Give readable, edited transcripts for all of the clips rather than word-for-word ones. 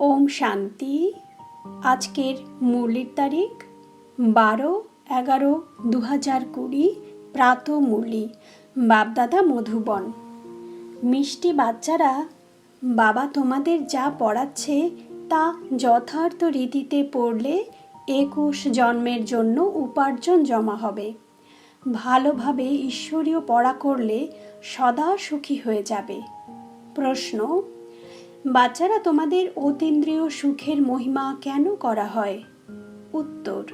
ওম শান্তি। আজকের মুরলির তারিখ 12/11/2020, প্রাত মুরলি, বাপদাদা মধুবন। মিষ্টি বাচ্চারা, বাবা তোমাদের যা পড়াচ্ছে তা যথার্থ রীতিতে পড়লে 21 জন্মের জন্য উপার্জন জমা হবে। ভালোভাবে ঈশ্বরীয় পড়া করলে সদা সুখী হয়ে যাবে। প্রশ্ন: বাচ্চারা, তোমাদের অতীন্দ্রিয় সুখের মহিমা কেন করা হয়? উত্তর: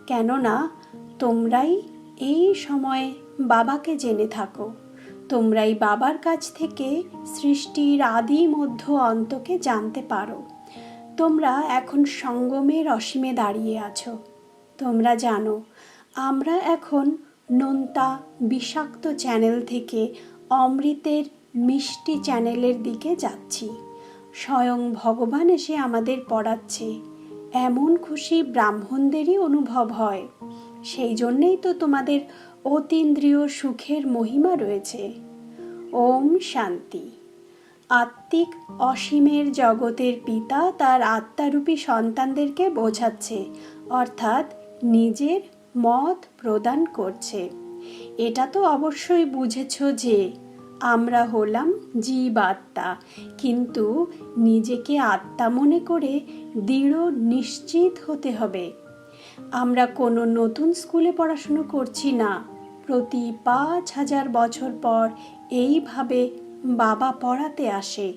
কেননা তোমরাই এই সময়ে বাবাকে জেনে থাকো। তোমরাই বাবার কাছ থেকে সৃষ্টির আদি মধ্য অন্তকে জানতে পারো। তোমরা এখন সঙ্গমের অসীমে দাঁড়িয়ে আছো। তোমরা জানো আমরা এখন নোনতা বিষাক্ত চ্যানেল থেকে অমৃতের মিষ্টি চ্যানেলের দিকে যাচ্ছি। স্বয়ং ভগবান এসে আমাদের পড়াচ্ছে, এমন খুশি ব্রাহ্মণদেরই অনুভব হয়। সেই জন্যেই তো তোমাদের অতীন্দ্রিয় সুখের মহিমা রয়েছে। ওম শান্তি। আত্মিক অসীমের জগতের পিতা তার আত্মারূপী সন্তানদেরকে বোঝাচ্ছে, অর্থাৎ নিজের মত প্রদান করছে। এটা তো অবশ্যই বুঝেছ যে আমরা হলাম জীব আত্মা, কিন্তু নিজেকে আত্মা মনে করে দৃঢ় নিশ্চিত হতে হবে। আমরা কোনো নতুন স্কুলে পড়াশুনো করছি না। প্রতি 5000 বছর পর এইভাবে বাবা পড়াতে আসে।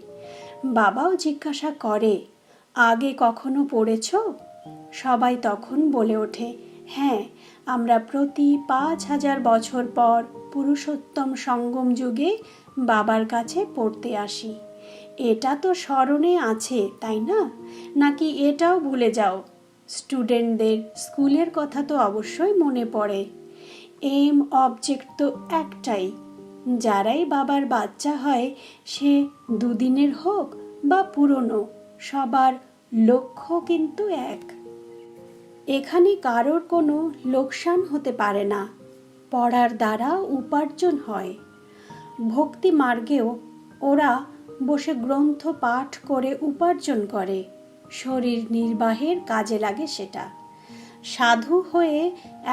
বাবাও জিজ্ঞাসা করে, আগে কখনো পড়েছ? সবাই তখন বলে ওঠে, হ্যাঁ, আমরা প্রতি 5000 বছর পর পুরুষোত্তম সঙ্গম যুগে বাবার কাছে পড়তে আসি। এটা তো স্মরণে আছে, তাই না? নাকি এটাও ভুলে যাও? স্টুডেন্টদের স্কুলের কথা তো অবশ্যই মনে পড়ে। এম অবজেক্ট তো একটাই। যারাই বাবার বাচ্চা হয়, সে দুদিনের হোক বা পুরনো, সবার লক্ষ্য কিন্তু এক। এখানে কারোর কোনো লোকসান হতে পারে না। পড়ার দ্বারা উপার্জন হয়। ভক্তি মার্গেও ওরা বসে গ্রন্থ পাঠ করে উপার্জন করে। শরীর নির্বাহের কাজে লাগে সেটা। সাধু হয়ে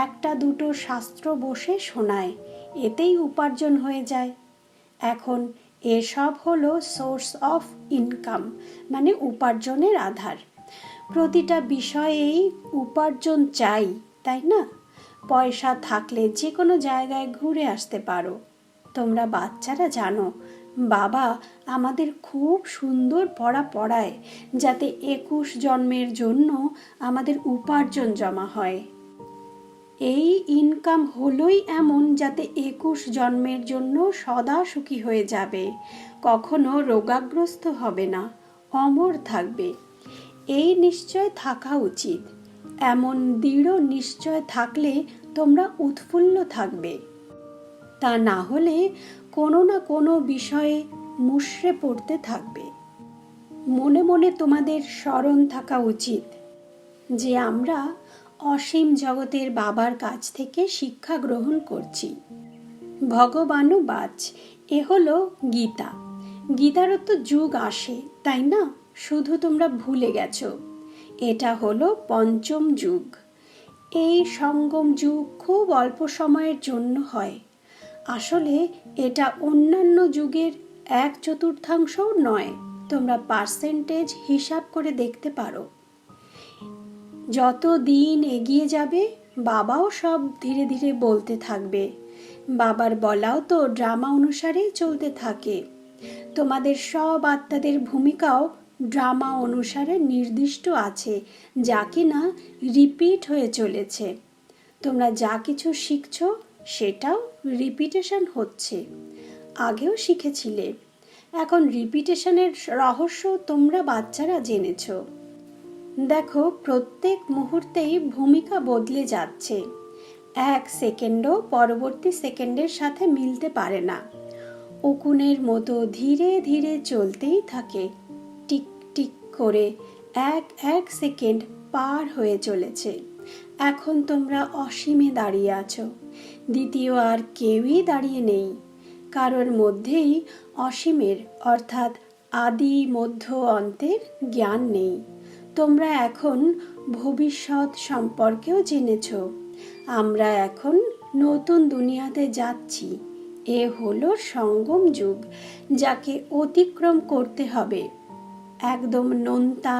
একটা দুটো শাস্ত্র বসে শোনায়, এতেই উপার্জন হয়ে যায়। এখন এসব হলো সোর্স অফ ইনকাম, মানে উপার্জনের আধার। প্রতিটা বিষয়েই উপার্জন চাই, তাই না? পয়সা থাকলে যে কোনো জায়গায় ঘুরে আসতে পারো। তোমরা বাচ্চারা জানো বাবা আমাদের খুব সুন্দর পড়া পড়ায়, যাতে 21 জন্মের জন্য আমাদের উপার্জন জমা হয়। এই ইনকাম হলোই এমন যাতে 21 জন্মের জন্য সদা সুখী হয়ে যাবে, কখনো রোগাগ্রস্ত হবে না, অমর থাকবে। এই নিশ্চয় থাকা উচিত। এমন দৃঢ় নিশ্চয় থাকলে তোমরা উৎফুল্ল থাকবে। তা না হলে কোনো না কোনো বিষয়ে মুষড়ে পড়তে থাকবে। মনে মনে তোমাদের স্মরণ থাকা উচিত যে আমরা অসীম জগতের বাবার কাছ থেকে শিক্ষা গ্রহণ করছি। ভগবানও বাচ, এ হলো গীতা। গীতারও তো যুগ আসে, তাই না? শুধু তোমরা ভুলে গেছো। এটা হলো পঞ্চম যুগ। এই সঙ্গম যুগ খুব অল্প সময়ের জন্য হয়। আসলে এটা অন্যান্য যুগের 1/4 নয়। তোমরা পার্সেন্টেজ হিসাব করে দেখতে পারো। যত দিন এগিয়ে যাবে বাবাও সব ধীরে ধীরে বলতে থাকবে। বাবার বলাও তো ড্রামা অনুসারেই চলতে থাকে। তোমাদের সব আত্মাদের ভূমিকাও ড্রামা অনুসারে নির্দিষ্ট আছে, যা কিনা রিপিট হয়ে চলেছে। তোমরা যা কিছু শিখছো সেটাও রিপিটেশন হচ্ছে। আগেও শিখেছিলে, এখন রিপিটেশনের রহস্য তোমরা বাচ্চারা জেনেছো। দেখো, প্রত্যেক মুহূর্তেই ভূমিকা বদলে যাচ্ছে। 1 সেকেন্ডও পরবর্তী সেকেন্ডের সাথে মিলতে পারে না। উকুনের মতো ধীরে ধীরে চলতেই থাকে। টিক টিক করে এক সেকেন্ড পার হয়ে চলেছে। এখন তোমরা অসীমে দাঁড়িয়ে আছো। দ্বিতীয় আর কেউই দাঁড়িয়ে নেই। কারোর মধ্যেই অসীমের অর্থাৎ আদি মধ্য অন্তের জ্ঞান নেই। তোমরা এখন ভবিষ্যৎ সম্পর্কেও জেনেছ। আমরা এখন নতুন দুনিয়াতে যাচ্ছি। এ হলো সঙ্গম যুগ, যাকে অতিক্রম করতে হবে। একদম নোনতা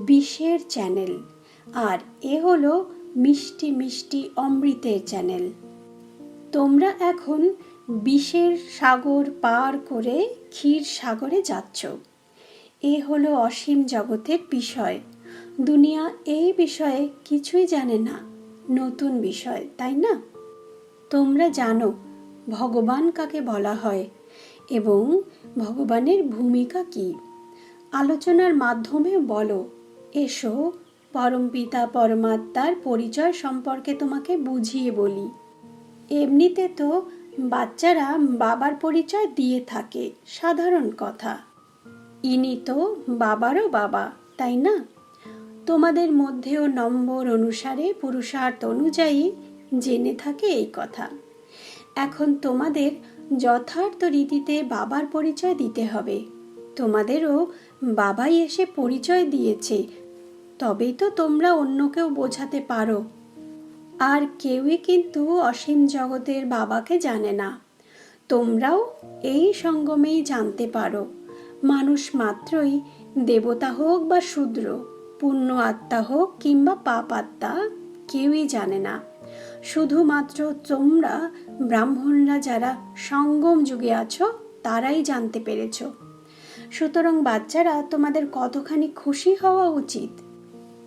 বিষের চ্যানেল, আর এ হলো মিষ্টি মিষ্টি অমৃতের চ্যানেল। তোমরা এখন বিষের সাগর পার করে ক্ষীর সাগরে যাচ্ছ। এ হলো অসীম জগতের বিষয়। দুনিয়া এই বিষয়ে কিছুই জানে না, নতুন বিষয়, তাই না? তোমরা জানো ভগবান কাকে বলা হয় এবং ভগবানের ভূমিকা কি। আলোচনার মাধ্যমে বলো, এসো পরমপিতা পরমাত্মার পরিচয় সম্পর্কে তোমাকে বুঝিয়ে বলি। এমনিতে তো বাচ্চারা বাবার পরিচয় দিয়ে থাকে, সাধারণ কথা। ইনি তো বাবারও বাবা, তাই না? তোমাদের মধ্যেও নম্বর অনুসারে পুরুষার্থ অনুযায়ী জেনে থাকে এই কথা। এখন তোমাদের যথার্থ রীতিতে বাবার পরিচয় দিতে হবে। তোমাদেরও বাবাই এসে পরিচয় দিয়েছে, তবেই তো তোমরা অন্যকেও বোঝাতে পারো। আর কেউই কিন্তু অসীম জগতের বাবাকে জানে না। তোমরাও এই সঙ্গমেই জানতে পারো। মানুষ মাত্রই, দেবতা হোক বা শূদ্র, পুণ্য আত্মা হোক কিংবা পাপ আত্মা, কেউই জানে না। শুধুমাত্র তোমরা ব্রাহ্মণরা যারা সঙ্গম যুগে আছো তারাই জানতে পেরেছ। সুতরাং বাচ্চারা, তোমাদের কতখানি খুশি হওয়া উচিত।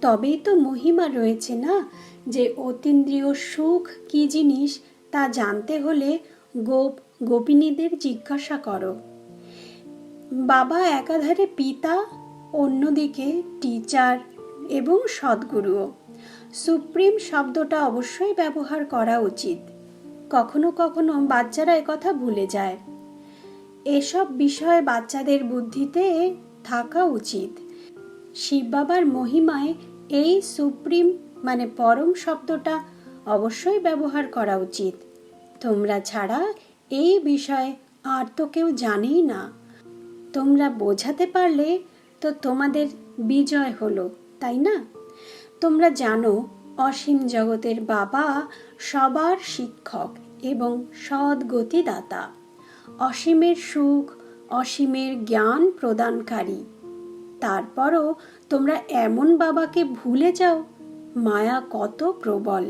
তবেই তো মহিমা রয়েছে না, যে অতীন্দ্রিয় সুখ কি জিনিস তা জানতে হলে গোপিনীদের জিজ্ঞাসা করো। বাবা একাধারে পিতা, অন্যদিকে টিচার এবং সদ্গুরুও। সুপ্রিম শব্দটা অবশ্যই ব্যবহার করা উচিত। কখনো কখনো বাচ্চারা একথা ভুলে যায়। এসব বিষয় বাচ্চাদের বুদ্ধিতে থাকা উচিত। শিব বাবার মহিমায় এই সুপ্রিম মানে পরম শব্দটা অবশ্যই ব্যবহার করা উচিত। তোমরা ছাড়া এই বিষয়ে আর তো কেউ জানেই না। তোমরা বোঝাতে পারলে তো তোমাদের বিজয় হলো, তাই না? তোমরা জানো অসীম জগতের বাবা সবার শিক্ষক এবং সদ্গতিদাতা, অসীমের সুখ, অসীমের জ্ঞান প্রদানকারী। তারপরও তোমরা এমন বাবাকে ভুলে যাও। মায়া কত প্রবল।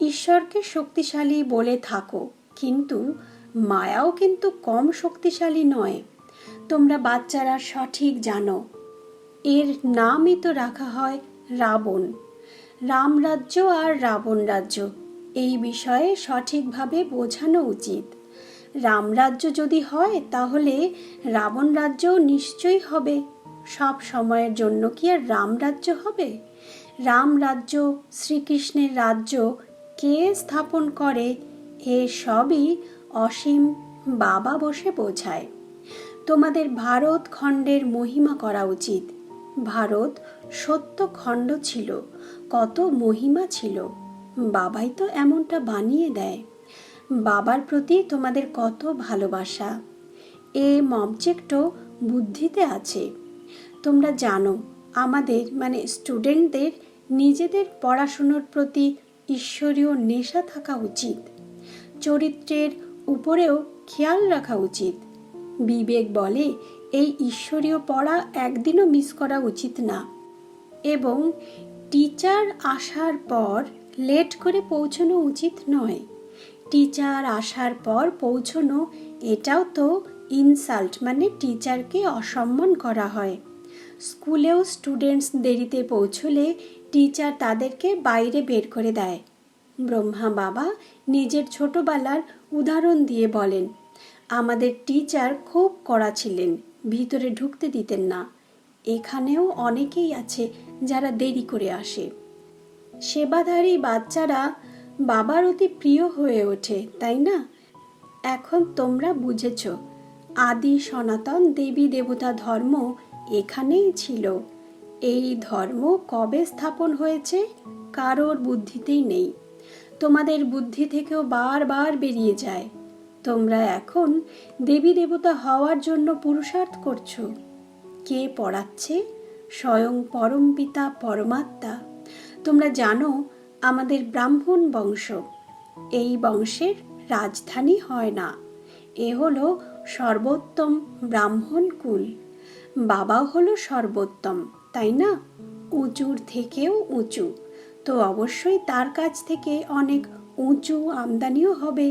ঈশ্বরকে শক্তিশালী বলে থাকো, কিন্তু মায়াও কিন্তু কম শক্তিশালী নয়। তোমরা বাচ্চারা সঠিক জানো। এর নামই তো রাখা হয় রাবণ। রামরাজ্য আর রাবণ রাজ্য, এই বিষয়ে সঠিকভাবে বোঝানো উচিত। রামরাজ্য যদি হয় তাহলে রাবণ রাজ্যও নিশ্চয়ই হবে। সব সময়ের জন্য কি আর রামরাজ্য হবে? রামরাজ্য, শ্রীকৃষ্ণের রাজ্য কে স্থাপন করে, এ সবই অসীম বাবা বসে বোঝায়। তোমাদের ভারত খণ্ডের মহিমা করা উচিত। ভারত সত্য খণ্ড ছিল, কত মহিমা ছিল। বাবাই তো এমনটা বানিয়ে দেয়। বাবার প্রতি তোমাদের কত ভালোবাসা, এ অবজেক্টও বুদ্ধিতে আছে। তোমরা জানো আমাদের মানে স্টুডেন্টদের নিজেদের পড়াশুনোর প্রতি ঈশ্বরীয় নেশা থাকা উচিত। চরিত্রের উপরেও খেয়াল রাখা উচিত। বিবেক বলে এই ঈশ্বরীয় পড়া একদিনও মিস করা উচিত না। এবং টিচার আসার পর লেট করে পৌঁছানো উচিত নয়। টিচার আসার পর পৌঁছানো, এটাও তো ইনসাল্ট, মানে টিচারকে অসম্মান করা হয়। স্কুলেও স্টুডেন্টস দেরিতে পৌঁছলে টিচার তাদেরকে বাইরে বের করে দেয়। ব্রহ্মা বাবা নিজের ছোটবেলার উদাহরণ দিয়ে বলেন, আমাদের টিচার খুব কড়া ছিলেন, ভিতরে ঢুকতে দিতেন না। এখানেও অনেকেই আছে যারা দেরি করে আসে। সেবাধারী বাচ্চারা বাবার অতি প্রিয় হয়ে ওঠে, তাই না? এখন তোমরা বুঝেছ, আদি সনাতন দেবী দেবতা ধর্ম এখানেই ছিল। এই ধর্ম কবে স্থাপন হয়েছে কারোর বুদ্ধিতেই নেই। তোমাদের বুদ্ধি থেকেও বারবার বেরিয়ে যায়। তোমরা এখন দেবী দেবতা হওয়ার জন্য পুরুষার্থ করছো। কে পড়াচ্ছে? স্বয়ং পরমপিতা পরমাত্মা। তোমরা জানো আমাদের ব্রাহ্মণ বংশ। এই বংশের রাজধানী হয় না। এ হলো সর্বোত্তম ব্রাহ্মণ কুল। বাবাও হলো সর্বোত্তম, তাই না? উঁচুর থেকেও উঁচু, তো অবশ্যই তার কাছ থেকে অনেক উঁচু আমদানিও হবে।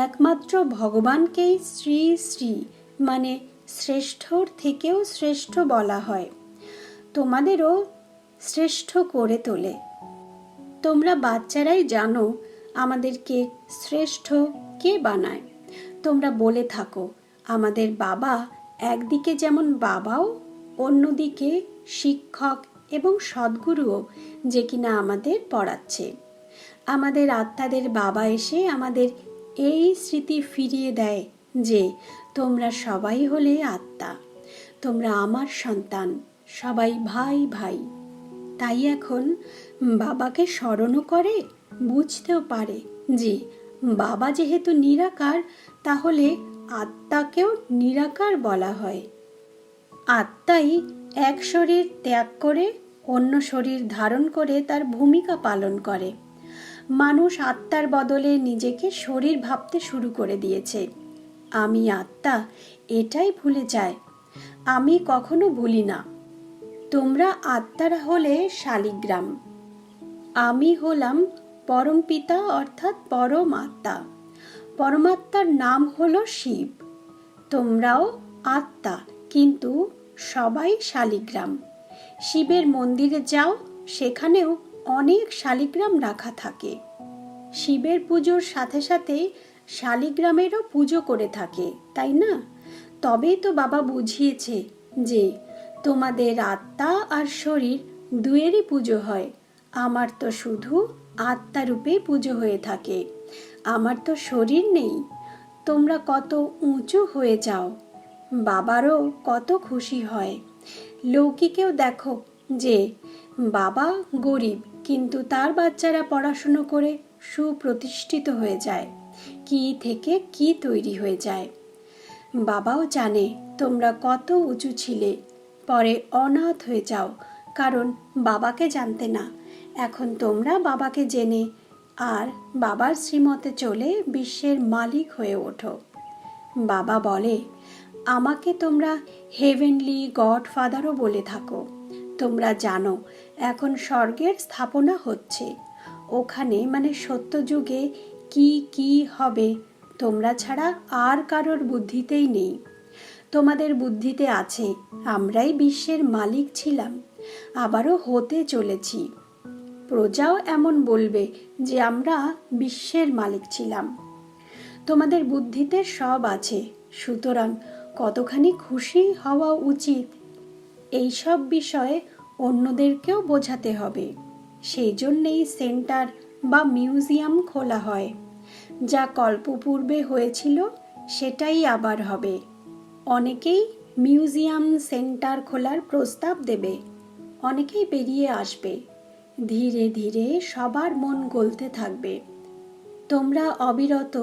একমাত্র ভগবানকেই শ্রী শ্রী মানে শ্রেষ্ঠর থেকেও শ্রেষ্ঠ বলা হয়। তোমাদেরও শ্রেষ্ঠ করে তোলে। তোমরা বাচ্চারাই জানো আমাদেরকে শ্রেষ্ঠ কে বানায়। তোমরা বলে থাকো আমাদের বাবা একদিকে যেমন বাবাও, অন্যদিকে শিক্ষক এবং সদ্গুরুও, যে কিনা আমাদের পড়াচ্ছে। আমাদের আত্মাদের বাবা এসে আমাদের এই স্মৃতি ফিরিয়ে দেয় যে তোমরা সবাই হলে আত্মা, তোমরা আমার সন্তান, সবাই ভাই ভাই। তাই এখন বাবাকে স্মরণও করে, বুঝতেও পারে যে বাবা যেহেতু নিরাকার, তাহলে আত্মাকেও নিরাকার বলা হয়। আত্মাই এক শরীর ত্যাগ করে অন্য শরীর ধারণ করে তার ভূমিকা পালন করে। মানুষ আত্মার বদলে নিজেকে শরীর ভাবতে শুরু করে দিয়েছে। আমি আত্মা, এটাই ভুলে যায়। আমি কখনো ভুলি না। তোমরা আত্মারা হলে শালিগ্রাম, আমি হলাম পরমপিতা অর্থাৎ পরম আত্মা। পরমাত্মার নাম হলো শিব। তোমরাও আত্মা, কিন্তু সবাই শালিগ্রাম। শিবের মন্দিরে যাও, সেখানেও অনেক শালিগ্রাম রাখা থাকে। শিবের পুজোর সাথে সাথে শালিগ্রামেরও পুজো করে থাকে, তাই না? তবেই তো বাবা বুঝিয়েছে যে তোমাদের আত্মা আর শরীর দুয়েরই পুজো হয়। আমার তো শুধু আত্মারূপে পুজো হয়ে থাকে, আমার তো শরীর নেই। তোমরা কত উঁচু হয়ে যাও, বাবারও কত খুশি হয়। লৌকিকেও দেখো যে বাবা গরিব, কিন্তু তার বাচ্চারা পড়াশুনো করে সুপ্রতিষ্ঠিত হয়ে যায়, কি থেকে কি তৈরি হয়ে যায়। বাবাও জানে তোমরা কত উঁচু ছিলে, পরে অনাথ হয়ে যাও কারণ বাবাকে জানতে না। এখন তোমরা বাবাকে জেনে আর বাবার শ্রীমতে চলে বিশ্বের মালিক হয়ে ওঠো। বাবা বলে আমাকে তোমরা হেভেনলি গডফাদারও বলে থাকো। তোমরা জানো এখন স্বর্গের স্থাপনা হচ্ছে। ওখানে মানে সত্যযুগে কি কি হবে তোমরা ছাড়া আর কারোর বুদ্ধিতেই নেই। তোমাদের বুদ্ধিতে আছে আমরাই বিশ্বের মালিক ছিলাম, আবারও হতে চলেছি। প্রজাও এমন বলবে যে আমরা বিশ্বের মালিক ছিলাম। তোমাদের বুদ্ধিতে সব আছে, সুতরাং কতখানি খুশি হওয়া উচিত। এই সব বিষয়ে অন্যদেরকেও বোঝাতে হবে। সেই জন্যেই সেন্টার বা মিউজিয়াম খোলা হয়। যা কল্পপূর্বে হয়েছিল সেটাই আবার হবে। অনেকেই মিউজিয়াম সেন্টার খোলার প্রস্তাব দেবে, অনেকেই বেরিয়ে আসবে। ধীরে ধীরে সবার মন গলতে থাকবে। তোমরা অবিরত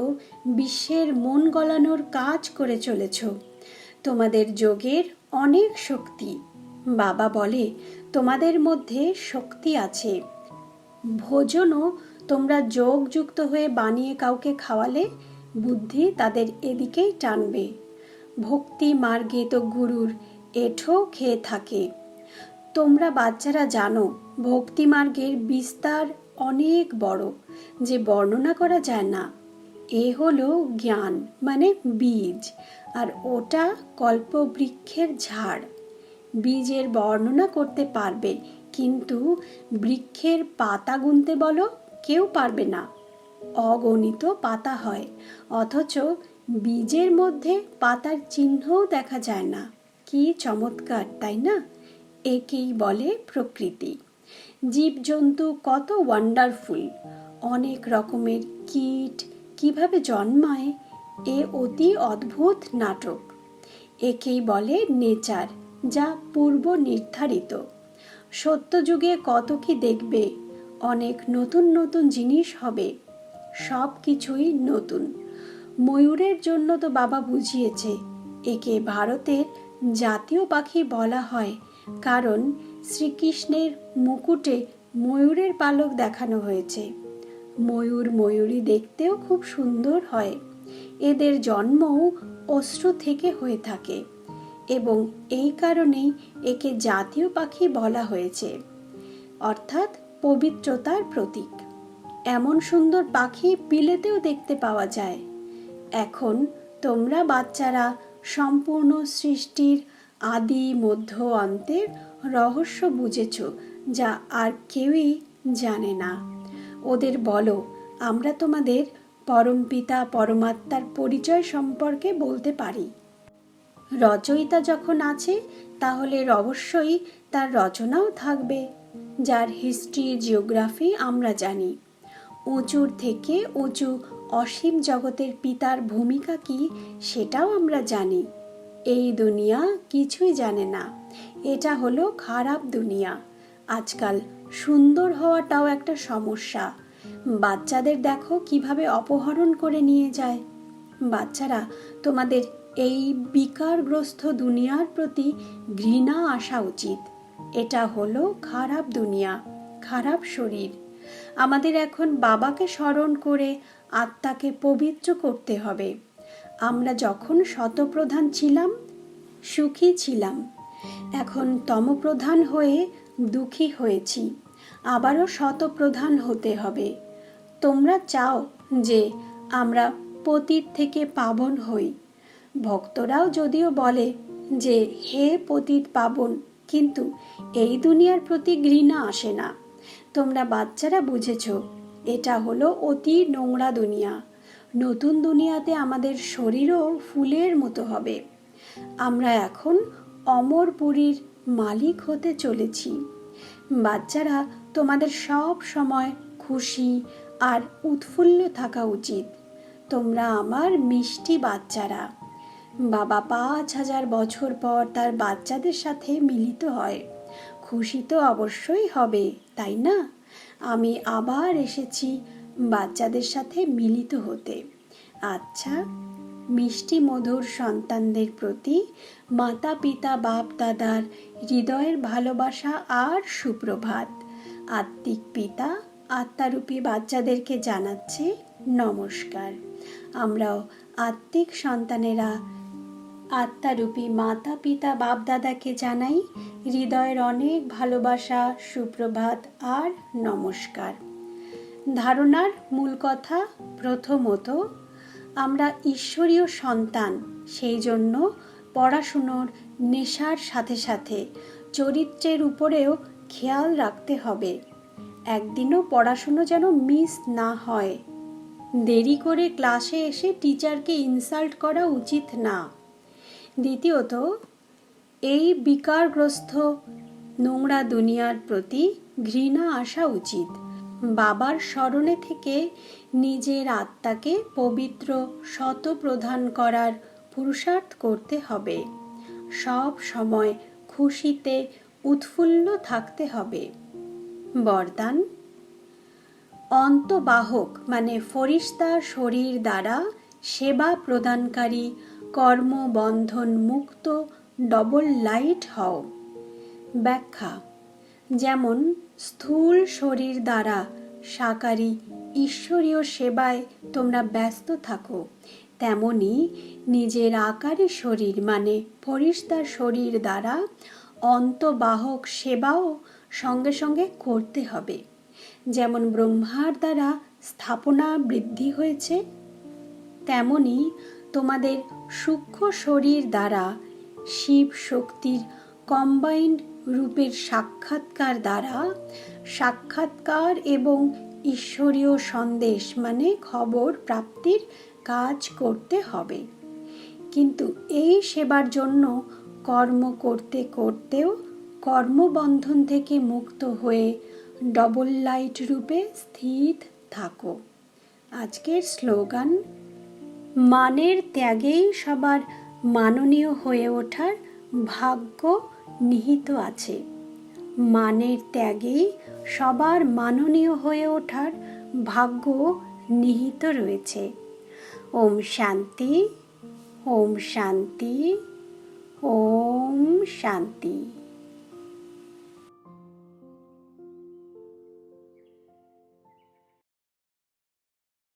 বিশ্বের মন গলানোর কাজ করে চলেছ। তোমাদের যোগের অনেক শক্তি। বাবা বলে তোমাদের মধ্যে শক্তি আছে। ভোজনও তোমরা যোগযুক্ত হয়ে বানিয়ে কাউকে খাওয়ালে বুদ্ধি তাদের এদিকেই টানবে। ভক্তি মার্গে তো গুরুর এঠো খেয়ে থাকে। তোমরা বাচ্চারা জানো ভক্তি মার্গের বিস্তার অনেক বড়, যে বর্ণনা করা যায় না। এ হলো জ্ঞান মানে বীজ, আর ওটা কল্পবৃক্ষের ঝাড়। বীজের বর্ণনা করতে পারবে, কিন্তু বৃক্ষের পাতা গুনতে বলো কেউ পারবে না। অগণিত পাতা হয়, অথচ বীজের মধ্যে পাতার চিহ্নও দেখা যায় না। কি চমৎকার, তাই না? একেই বলে প্রকৃতি। জীবজন্তু কত ওয়ান্ডারফুল। অনেক রকমের কীট কিভাবে জন্মায়, এ অতি অদ্ভুত নাটক। একেই বলে নেচার, যা পূর্ব নির্ধারিত। সত্যযুগে কত কি দেখবে, অনেক নতুন নতুন জিনিস হবে। সব কিছুই নতুন। ময়ূরের জন্য তো বাবা বুঝিয়েছে, একে ভারতের জাতীয় পাখি বলা হয় কারণ শ্রীকৃষ্ণের মুকুটে ময়ূরের পালক দেখানো হয়েছে। ময়ূর ময়ূরী দেখতেও খুব সুন্দর হয়। এদের জন্মও অশ্রু থেকে হয়ে থাকে এবং এই কারণেই একে জাতীয় পাখি বলা হয়েছে, অর্থাৎ পবিত্রতার প্রতীক। এমন সুন্দর পাখি বিলেতেও দেখতে পাওয়া যায়। এখন তোমরা বাচ্চারা সম্পূর্ণ সৃষ্টির আদি মধ্য অন্তের রহস্য বুঝেছ, যা আর কেউই জানে না। ওদের বলো, আমরা তোমাদের পরমপিতা পরমাত্মার পরিচয় সম্পর্কে বলতে পারি। রচয়িতা যখন আছে তাহলে অবশ্যই তার রচনাও থাকবে, যার হিস্ট্রি জিওগ্রাফি আমরা জানি। উঁচুর থেকে উঁচু অসীম জগতের পিতার ভূমিকা কি সেটাও আমরা জানি। এই দুনিয়া কিছুই জানে না। এটা হলো খারাপ দুনিয়া। আজকাল সুন্দর হওয়াটাও একটা সমস্যা। বাচ্চাদের দেখো কিভাবে অপহরণ করে নিয়ে যায়। বাচ্চারা, তোমাদের এই বিকারগ্রস্ত দুনিয়ার প্রতি ঘৃণা আসা উচিত। এটা হলো খারাপ দুনিয়া, খারাপ শরীর। আমাদের এখন বাবাকে স্মরণ করে আত্মাকে পবিত্র করতে হবে। আমরা যখন শতপ্রধান ছিলাম সুখী ছিলাম, এখন তমপ্রধান হয়ে দুঃখী হয়েছি। আবারও শতপ্রধান হতে হবে। তোমরা চাও যে আমরা পতিত থেকে পাবন হই। ভক্তরাও যদিও বলে যে হে পতিত পাবন, কিন্তু এই দুনিয়ার প্রতি ঘৃণা আসে না। তোমরা বাচ্চারা বুঝেছ, এটা হলো অতি নোংরা দুনিয়া। নতুন দুনিয়াতে আমাদের শরীরও ফুলের মতো হবে। আমরা এখন অমরপুরীর মালিক হতে চলেছি। বাচ্চারা, তোমাদের সব সময় খুশি আর উৎফুল্ল থাকা উচিত। তোমরা আমার মিষ্টি বাচ্চারা। বাবা 5000 বছর পর তার বাচ্চাদের সাথে মিলিত হয়। খুশি তো অবশ্যই হবে, তাই না? আমি আবার এসেছি বাচ্চাদের সাথে মিলিত হতে। আচ্ছা, মিষ্টি মধুর সন্তানদের প্রতি মাতা পিতা বাপ দাদার হৃদয়ের ভালোবাসা আর সুপ্রভাত। আত্মিক পিতা আত্মারূপী বাচ্চাদেরকে জানাচ্ছে নমস্কার। আমরাও আত্মিক সন্তানেরা আত্মারূপী মাতা পিতা বাপ দাদাকে জানাই হৃদয়ের অনেক ভালোবাসা, সুপ্রভাত আর নমস্কার। ধারণার মূল কথা, প্রথমত আমরা ঈশ্বরীয় সন্তান, সেই জন্য পড়াশুনোর নেশার সাথে সাথে চরিত্রের উপরেও খেয়াল রাখতে হবে। একদিনও পড়াশুনো যেন মিস না হয়। দেরি করে ক্লাসে এসে টিচারকে ইনসাল্ট করা উচিত না। দ্বিতীয়ত, এই বিকারগ্রস্ত নোংরা দুনিয়ার প্রতি ঘৃণা আসা উচিত। বাবার স্মরণে থেকে নিজের আত্মাকে পবিত্র শতপ্রধান করার পুরুষার্থ করতে হবে। সব সময় খুশিতে উৎফুল্ল থাকতে হবে। বরদান: অন্তবাহক মানে ফরিস্তা শরীর দ্বারা সেবা প্রদানকারী কর্মবন্ধন মুক্ত ডবল লাইট হও। ব্যাখ্যা: যেমন স্থূল শরীর দ্বারা সাকারী ঈশ্বরীয় সেবায় তোমরা ব্যস্ত থাকো, তেমনি নিজের আকারী শরীর মানে ফরিস্তা শরীর দ্বারা অন্তবাহক সেবাও সঙ্গে সঙ্গে করতে হবে। যেমন ব্রহ্মার দ্বারা স্থাপনা বৃদ্ধি হয়েছে, তেমনি তোমাদের সূক্ষ্ম শরীর দ্বারা শিব শক্তির কম্বাইন্ড রূপের সাক্ষাৎকার দ্বারা সাক্ষাৎকার এবং ঈশ্বরীয় সন্দেশ মানে খবর প্রাপ্তির কাজ করতে হবে। কিন্তু এই সেবার জন্য কর্ম করতে করতেও কর্মবন্ধন থেকে মুক্ত হয়ে ডবল লাইট রূপে স্থির থাকো। আজকের স্লোগান: মানের ত্যাগেই সবার মাননীয় হয়ে ওঠার ভাগ্য নিহিত আছে। মানের ত্যাগেই সবার মাননীয় হয়ে ওঠার ভাগ্য নিহিত রয়েছে। ওম শান্তি, ওম শান্তি, ওম। শান্তি।